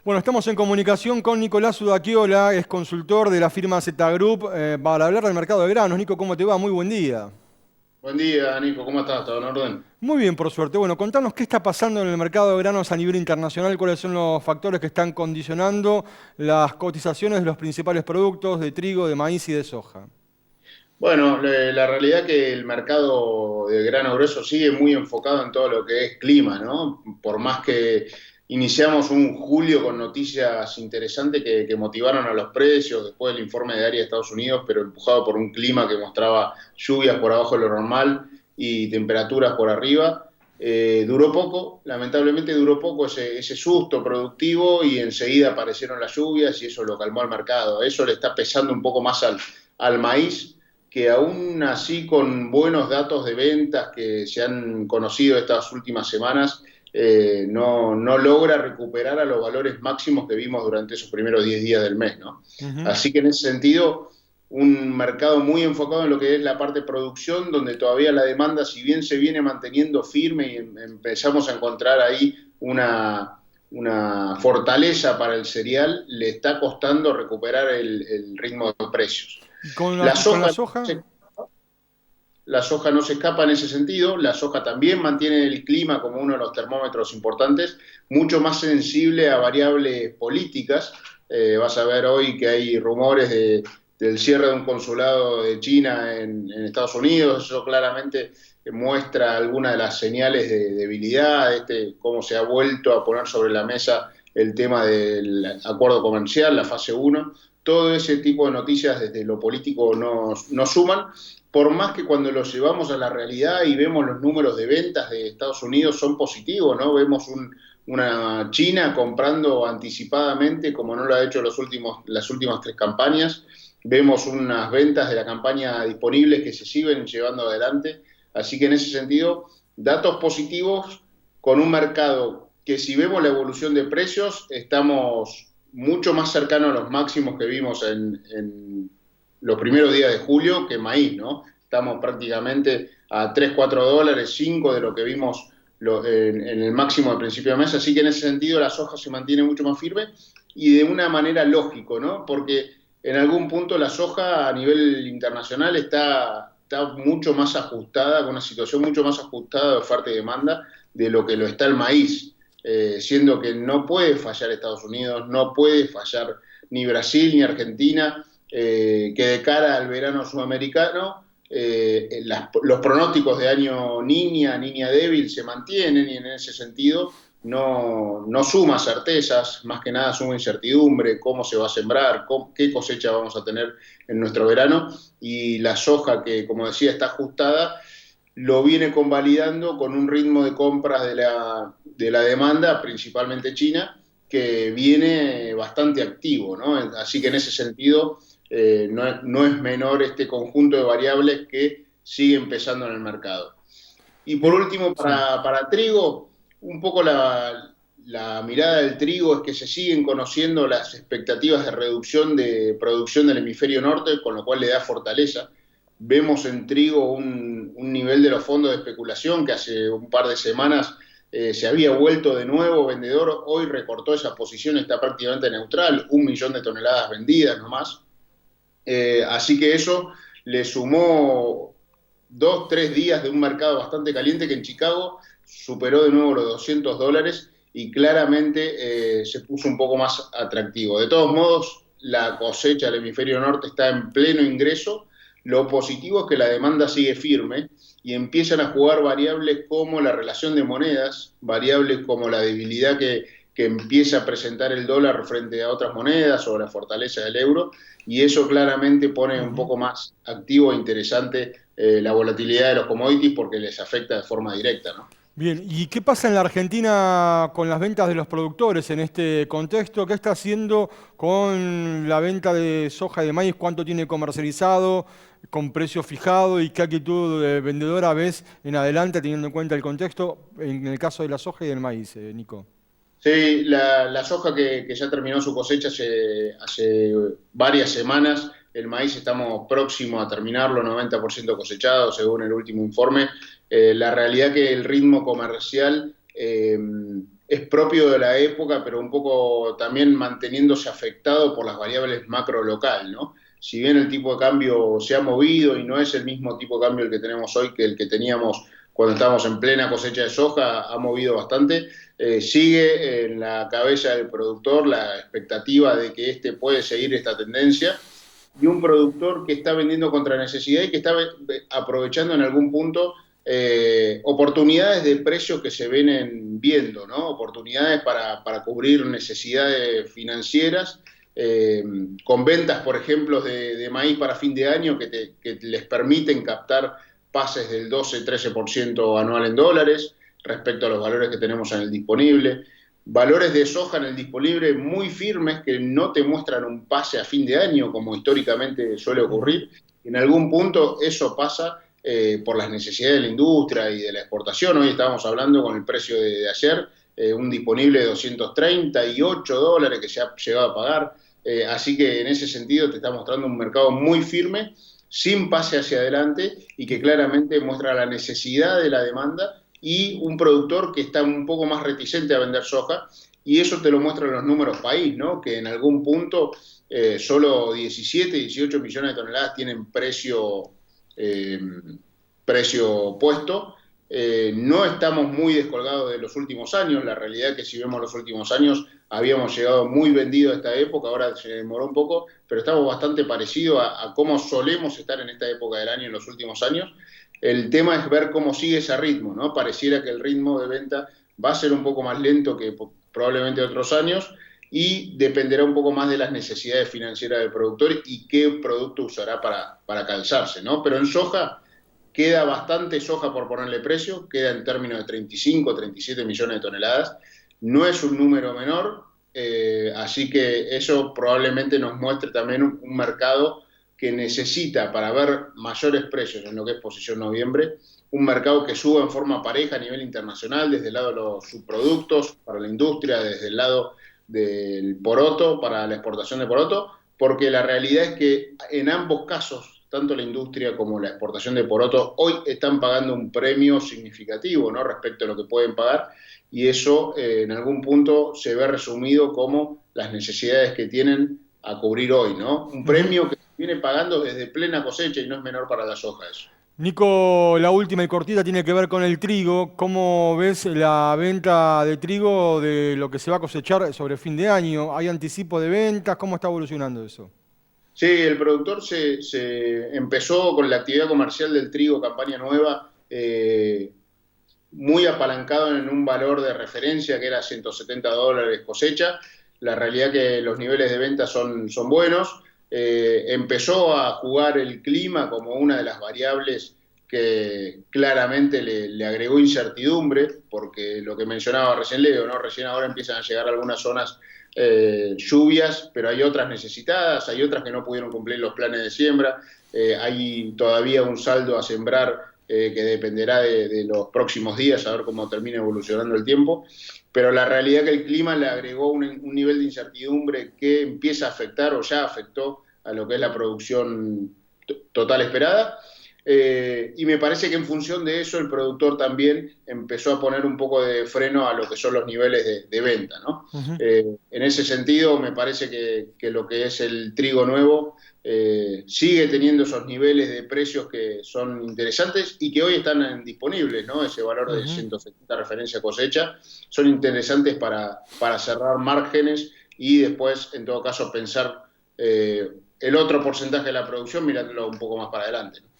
Bueno, estamos en comunicación con Nicolás Udakiola, es consultor de la firma Z Group, para hablar del mercado de granos. Nico, ¿cómo te va? Muy buen día. Buen día, Nico, ¿cómo estás? ¿Todo en orden? Muy bien, por suerte. Bueno, contanos qué está pasando en el mercado de granos a nivel internacional, cuáles son los factores que están condicionando las cotizaciones de los principales productos de trigo, de maíz y de soja. Bueno, la realidad es que el mercado de grano grueso sigue muy enfocado en todo lo que es clima, ¿no? Por más que iniciamos un julio con noticias interesantes que motivaron a los precios después del informe de área de Estados Unidos, pero empujado por un clima que mostraba lluvias por abajo de lo normal y temperaturas por arriba. Duró poco, lamentablemente duró poco ese susto productivo y enseguida aparecieron las lluvias y eso lo calmó al mercado. Eso le está pesando un poco más al maíz, que aún así con buenos datos de ventas que se han conocido estas últimas semanas, no logra recuperar a los valores máximos que vimos durante esos primeros 10 días del mes, ¿no? Ujú. Así que en ese sentido, un mercado muy enfocado en lo que es la parte de producción, donde todavía la demanda, si bien se viene manteniendo firme y empezamos a encontrar ahí una fortaleza para el cereal, le está costando recuperar el ritmo de precios. ¿Y con La con la soja, soja? la soja no se escapa en ese sentido, la soja también mantiene el clima como uno de los termómetros importantes, mucho más sensible a variables políticas. Vas a ver hoy que hay rumores del cierre de un consulado de China en Estados Unidos, eso claramente muestra algunas de las señales de debilidad, cómo se ha vuelto a poner sobre la mesa el tema del acuerdo comercial, la fase uno. Todo ese tipo de noticias desde lo político nos suman, por más que cuando los llevamos a la realidad y vemos los números de ventas de Estados Unidos son positivos, ¿no? Vemos una China comprando anticipadamente, como no lo ha hecho las últimas tres campañas. Vemos unas ventas de la campaña disponibles que se siguen llevando adelante. Así que en ese sentido, datos positivos con un mercado que si vemos la evolución de precios, estamos mucho más cercanos a los máximos que vimos en los primeros días de julio que maíz, ¿no? Estamos prácticamente a 3 4 dólares, 5 de lo que vimos en el máximo de principio de mes, así que en ese sentido la soja se mantiene mucho más firme y de una manera lógico, ¿no? Porque en algún punto la soja a nivel internacional está mucho más ajustada, con una situación mucho más ajustada de oferta y demanda de lo que lo está el maíz, siendo que no puede fallar Estados Unidos, no puede fallar ni Brasil ni Argentina, que de cara al verano sudamericano los pronósticos de año niña débil se mantienen y en ese sentido no suma certezas, más que nada suma incertidumbre, cómo se va a sembrar, qué cosecha vamos a tener en nuestro verano y la soja que como decía está ajustada lo viene convalidando con un ritmo de compras de la demanda, principalmente China, que viene bastante activo, ¿no? Así que en ese sentido no es menor este conjunto de variables que sigue empezando en el mercado. Y por Bien, último, sí. para trigo, un poco la mirada del trigo es que se siguen conociendo las expectativas de reducción de producción del hemisferio norte, con lo cual le da fortaleza. Vemos en trigo un nivel de los fondos de especulación que hace un par de semanas se había vuelto de nuevo vendedor, hoy recortó esa posición, está prácticamente neutral, 1 millón de toneladas vendidas nomás. Así que eso le sumó 2, 3 días de un mercado bastante caliente que en Chicago superó de nuevo los $200 y claramente se puso un poco más atractivo. De todos modos, la cosecha del hemisferio norte está en pleno ingreso. Lo positivo es que la demanda sigue firme y empiezan a jugar variables como la relación de monedas, variables como la debilidad que empieza a presentar el dólar frente a otras monedas o la fortaleza del euro, y eso claramente pone un Ujú. poco más activo e interesante la volatilidad de los commodities porque les afecta de forma directa, ¿no? Bien, ¿y qué pasa en la Argentina con las ventas de los productores en este contexto? ¿Qué está haciendo con la venta de soja y de maíz? ¿Cuánto tiene comercializado con precio fijado? ¿Y qué actitud vendedora ves en adelante teniendo en cuenta el contexto en el caso de la soja y del maíz, Nico? Sí, la soja que ya terminó su cosecha hace varias semanas, el maíz estamos próximos a terminarlo, 90% cosechado según el último informe. La realidad que el ritmo comercial es propio de la época, pero un poco también manteniéndose afectado por las variables macro local, ¿no? Si bien el tipo de cambio se ha movido y no es el mismo tipo de cambio el que tenemos hoy que el que teníamos cuando estábamos en plena cosecha de soja, ha movido bastante, sigue en la cabeza del productor la expectativa de que este puede seguir esta tendencia, y un productor que está vendiendo contra necesidad y que está aprovechando en algún punto oportunidades de precios que se vienen viendo, ¿no? Oportunidades para cubrir necesidades financieras, con ventas, por ejemplo, de maíz para fin de año que les permiten captar pases del 12-13% anual en dólares respecto a los valores que tenemos en el disponible. Valores de soja en el disponible muy firmes que no te muestran un pase a fin de año como históricamente suele ocurrir. En algún punto eso pasa por las necesidades de la industria y de la exportación. Hoy estábamos hablando con el precio de ayer, un disponible de $238 que se ha llegado a pagar. Así que en ese sentido te está mostrando un mercado muy firme, sin pase hacia adelante y que claramente muestra la necesidad de la demanda y un productor que está un poco más reticente a vender soja, y eso te lo muestran los números país, ¿no? Que en algún punto solo 17, 18 millones de toneladas tienen precio puesto. No estamos muy descolgados de los últimos años. La realidad es que si vemos los últimos años habíamos llegado muy vendido a esta época, ahora se demoró un poco, pero estamos bastante parecidos a cómo solemos estar en esta época del año en los últimos años. El tema es ver cómo sigue ese ritmo, ¿no? Pareciera que el ritmo de venta va a ser un poco más lento que probablemente otros años, y dependerá un poco más de las necesidades financieras del productor y qué producto usará para calzarse, ¿no? Pero en soja queda bastante soja por ponerle precio, queda en términos de 35, 37 millones de toneladas. No es un número menor, así que eso probablemente nos muestre también un mercado que necesita, para ver mayores precios en lo que es posición noviembre, un mercado que suba en forma pareja a nivel internacional, desde el lado de los subproductos para la industria, desde el lado del poroto, para la exportación de poroto, porque la realidad es que en ambos casos, tanto la industria como la exportación de poroto, hoy están pagando un premio significativo, ¿no? Respecto a lo que pueden pagar, y eso en algún punto se ve resumido como las necesidades que tienen a cubrir hoy, ¿no? Un premio que viene pagando desde plena cosecha y no es menor para la soja eso. Nico, la última y cortita tiene que ver con el trigo. ¿Cómo ves la venta de trigo de lo que se va a cosechar sobre fin de año? ¿Hay anticipo de ventas? ¿Cómo está evolucionando eso? Sí, el productor se empezó con la actividad comercial del trigo, campaña nueva, muy apalancado en un valor de referencia que era $170 cosecha. La realidad que los niveles de venta son buenos. Empezó a jugar el clima como una de las variables que claramente le agregó incertidumbre, porque lo que mencionaba recién Leo, ¿no? Recién ahora empiezan a llegar a algunas zonas lluvias, pero hay otras necesitadas, hay otras que no pudieron cumplir los planes de siembra, hay todavía un saldo a sembrar que dependerá de los próximos días, a ver cómo termina evolucionando el tiempo, pero la realidad es que el clima le agregó un nivel de incertidumbre que empieza a afectar o ya afectó a lo que es la producción total esperada. Y me parece que en función de eso el productor también empezó a poner un poco de freno a lo que son los niveles de venta, ¿no? En ese sentido me parece que lo que es el trigo nuevo sigue teniendo esos niveles de precios que son interesantes y que hoy están disponibles, ¿no? Ese valor de 170 referencia cosecha son interesantes para cerrar márgenes y después, en todo caso, pensar el otro porcentaje de la producción mirándolo un poco más para adelante, ¿no?